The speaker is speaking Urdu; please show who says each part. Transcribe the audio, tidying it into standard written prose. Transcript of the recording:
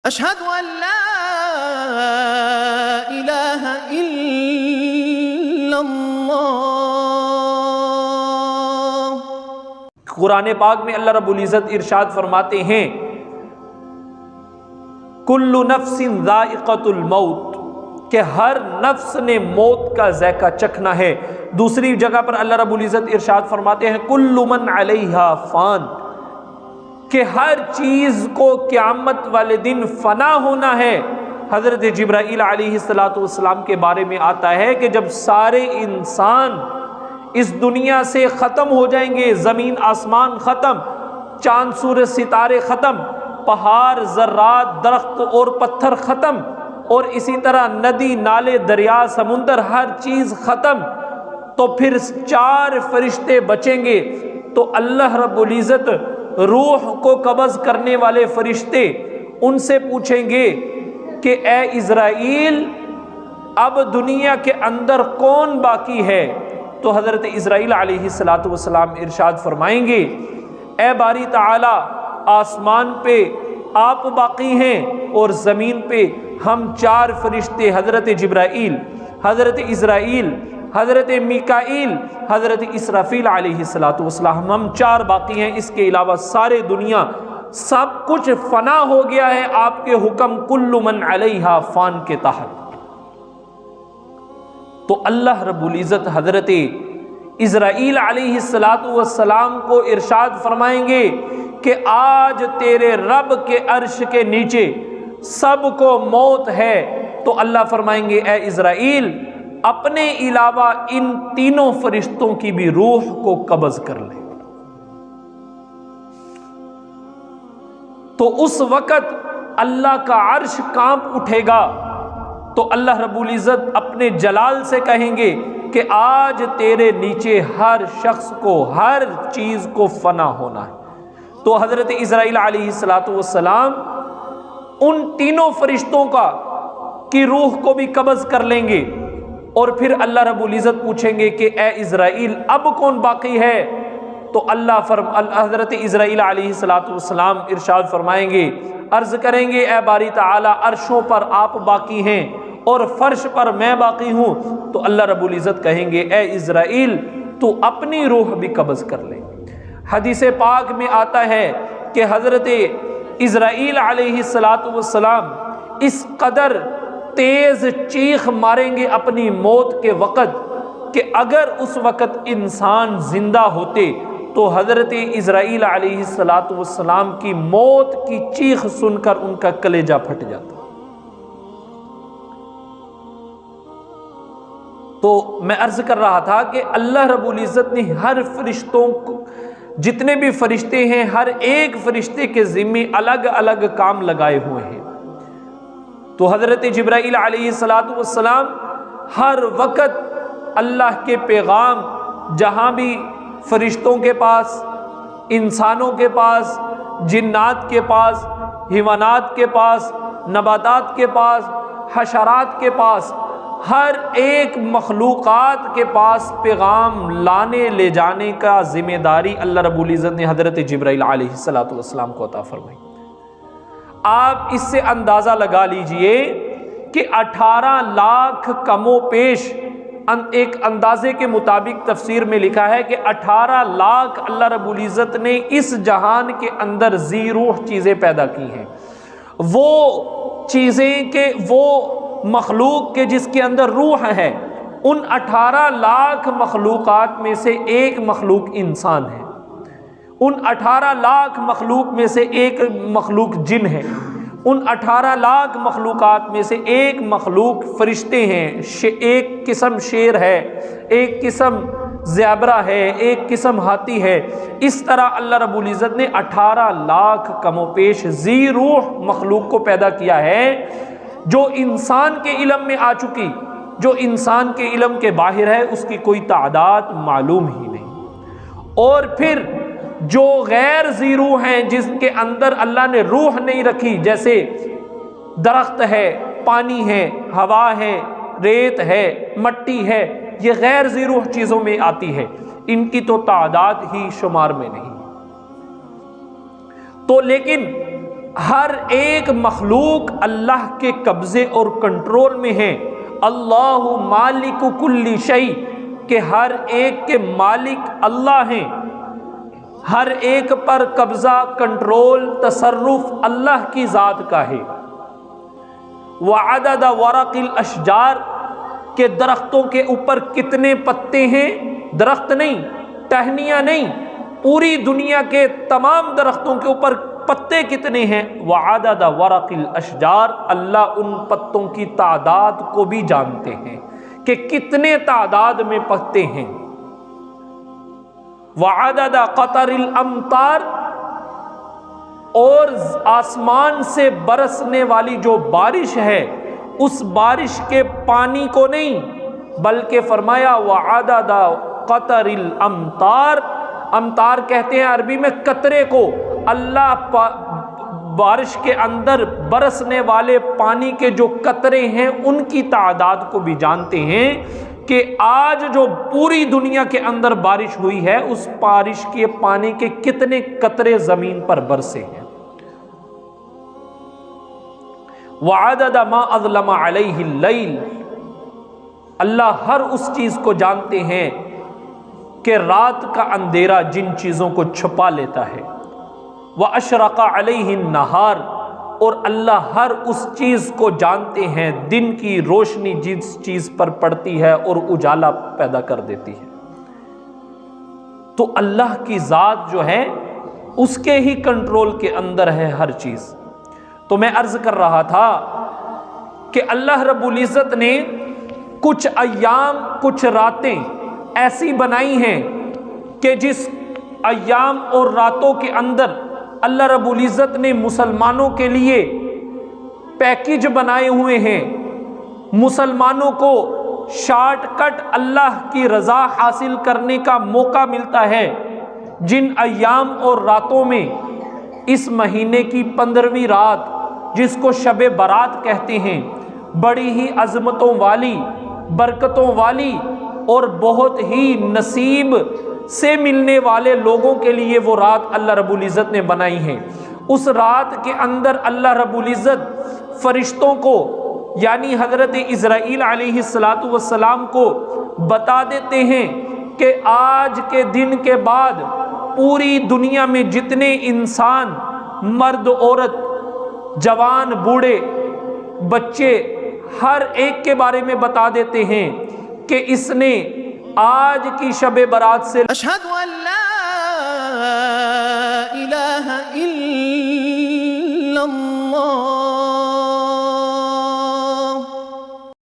Speaker 1: اشہد ان لا الہ الا اللہ۔
Speaker 2: قرآن پاک میں اللہ رب العزت ارشاد فرماتے ہیں کل نفس ذائقۃ الموت، کہ ہر نفس نے موت کا ذائقہ چکھنا ہے۔ دوسری جگہ پر اللہ رب العزت ارشاد فرماتے ہیں کل من علیہا فان، کہ ہر چیز کو قیامت والے دن فنا ہونا ہے۔ حضرت جبرائیل علیہ السلام کے بارے میں آتا ہے کہ جب سارے انسان اس دنیا سے ختم ہو جائیں گے، زمین آسمان ختم، چاند سورج ستارے ختم، پہاڑ ذرات درخت اور پتھر ختم، اور اسی طرح ندی نالے دریا سمندر ہر چیز ختم، تو پھر 4 فرشتے بچیں گے۔ تو اللہ رب العزت روح کو قبض کرنے والے فرشتے ان سے پوچھیں گے کہ اے اسرائیل، اب دنیا کے اندر کون باقی ہے؟ تو حضرت اسرائیل علیہ السلام ارشاد فرمائیں گے اے باری تعالی، آسمان پہ آپ باقی ہیں اور زمین پہ ہم 4 فرشتے، حضرت جبرائیل، حضرت اسرائیل، حضرت میکائیل، حضرت اسرافیل علیہ السلام، ہم 4 باقی ہیں۔ اس کے علاوہ سارے دنیا سب کچھ فنا ہو گیا ہے آپ کے حکم کل من علیہا فان کے تحت۔ تو اللہ رب العزت حضرت اسرائیل علیہ السلام کو ارشاد فرمائیں گے کہ آج تیرے رب کے عرش کے نیچے سب کو موت ہے۔ تو اللہ فرمائیں گے اے اسرائیل، اپنے علاوہ ان 3 فرشتوں کی بھی روح کو قبض کر لے۔ تو اس وقت اللہ کا عرش کانپ اٹھے گا، تو اللہ رب العزت اپنے جلال سے کہیں گے کہ آج تیرے نیچے ہر شخص کو، ہر چیز کو فنا ہونا ہے۔ تو حضرت اسرائیل علیہ السلام ان 3 فرشتوں کی روح کو بھی قبض کر لیں گے، اور پھر اللہ رب العزت پوچھیں گے کہ اے اسرائیل، اب کون باقی ہے؟ تو حضرت اسرائیل علیہ السلام ارشاد فرمائیں گے، عرض کریں گے اے باری تعالی، عرشوں پر آپ باقی ہیں اور فرش پر میں باقی ہوں۔ تو اللہ رب العزت کہیں گے اے اسرائیل، تو اپنی روح بھی قبض کر لے۔ حدیث پاک میں آتا ہے کہ حضرت اسرائیل علیہ السلام اس قدر تیز چیخ ماریں گے اپنی موت کے وقت کہ اگر اس وقت انسان زندہ ہوتے تو حضرت اسرائیل علیہ السلام کی موت کی چیخ سن کر ان کا کلیجہ پھٹ جاتا۔ تو میں عرض کر رہا تھا کہ اللہ رب العزت نے ہر فرشتوں کو، جتنے بھی فرشتے ہیں، ہر ایک فرشتے کے ذمے الگ الگ کام لگائے ہوئے ہیں۔ تو حضرت جبرائیل علیہ السلام ہر وقت اللہ کے پیغام جہاں بھی فرشتوں کے پاس، انسانوں کے پاس، جنات کے پاس، حیوانات کے پاس، نباتات کے پاس، حشرات کے پاس، ہر ایک مخلوقات کے پاس پیغام لانے لے جانے کا ذمہ داری اللہ رب العزت نے حضرت جبرائیل علیہ السلام کو عطا فرمائی۔ آپ اس سے اندازہ لگا لیجئے کہ 18 لاکھ کم و پیش، ایک اندازے کے مطابق تفسیر میں لکھا ہے کہ 18 لاکھ اللہ رب العزت نے اس جہان کے اندر ذی روح چیزیں پیدا کی ہیں۔ وہ چیزیں کہ وہ مخلوق کے جس کے اندر روح ہے، ان 18 لاکھ مخلوقات میں سے ایک مخلوق انسان ہے، ان 18 لاکھ مخلوق میں سے ایک مخلوق جن ہے، ان 18 لاکھ مخلوقات میں سے ایک مخلوق فرشتے ہیں، ایک قسم شیر ہے، ایک قسم زیبرا ہے، ایک قسم ہاتھی ہے۔ اس طرح اللہ رب العزت نے 18 لاکھ کم و پیش ذی روح مخلوق کو پیدا کیا ہے، جو انسان کے علم میں آ چکی، جو انسان کے علم کے باہر ہے، اس کی کوئی تعداد معلوم ہی نہیں۔ اور پھر جو غیر ذی روح ہیں، جس کے اندر اللہ نے روح نہیں رکھی، جیسے درخت ہے، پانی ہے، ہوا ہے، ریت ہے، مٹی ہے، یہ غیر ذی روح چیزوں میں آتی ہے، ان کی تو تعداد ہی شمار میں نہیں۔ تو لیکن ہر ایک مخلوق اللہ کے قبضے اور کنٹرول میں ہے۔ اللہ مالک کل شیء، کہ ہر ایک کے مالک اللہ ہیں، ہر ایک پر قبضہ، کنٹرول، تصرف اللہ کی ذات کا ہے۔ وعدد ورق الاشجار، کہ درختوں کے اوپر کتنے پتے ہیں، درخت نہیں، ٹہنیاں نہیں، پوری دنیا کے تمام درختوں کے اوپر پتے کتنے ہیں۔ وعدد ورق الاشجار، اللہ ان پتوں کی تعداد کو بھی جانتے ہیں کہ کتنے تعداد میں پتے ہیں۔ وعدد قطر الامطار، اور آسمان سے برسنے والی جو بارش ہے اس بارش کے پانی کو نہیں، بلکہ فرمایا وعدد قطر الامطار، امطار کہتے ہیں عربی میں قطرے کو، اللہ بارش کے اندر برسنے والے پانی کے جو قطرے ہیں ان کی تعداد کو بھی جانتے ہیں کہ آج جو پوری دنیا کے اندر بارش ہوئی ہے اس بارش کے پانی کے کتنے قطرے زمین پر برسے ہیں۔ وعدد ما اظلم علیہ اللیل، اللہ ہر اس چیز کو جانتے ہیں کہ رات کا اندھیرا جن چیزوں کو چھپا لیتا ہے۔ واشرق علیہ النہار، اور اللہ ہر اس چیز کو جانتے ہیں دن کی روشنی جس چیز پر پڑتی ہے اور اجالا پیدا کر دیتی ہے۔ تو اللہ کی ذات جو ہے اس کے ہی کنٹرول کے اندر ہے ہر چیز۔ تو میں عرض کر رہا تھا کہ اللہ رب العزت نے کچھ ایام، کچھ راتیں ایسی بنائی ہیں کہ جس ایام اور راتوں کے اندر اللہ رب العزت نے مسلمانوں کے لیے پیکج بنائے ہوئے ہیں، مسلمانوں کو شارٹ کٹ اللہ کی رضا حاصل کرنے کا موقع ملتا ہے۔ جن ایام اور راتوں میں اس مہینے کی 15ویں رات جس کو شب برات کہتے ہیں، بڑی ہی عظمتوں والی، برکتوں والی اور بہت ہی نصیب سے ملنے والے لوگوں کے لیے وہ رات اللہ رب العزت نے بنائی ہے۔ اس رات کے اندر اللہ رب العزت فرشتوں کو یعنی حضرت اسرائیل علیہ السلام کو بتا دیتے ہیں کہ آج کے دن کے بعد پوری دنیا میں جتنے انسان، مرد عورت، جوان بوڑھے، بچے، ہر ایک کے بارے میں بتا دیتے ہیں کہ اس نے آج کی شب برات سے
Speaker 1: اشہد ان لا الہ الا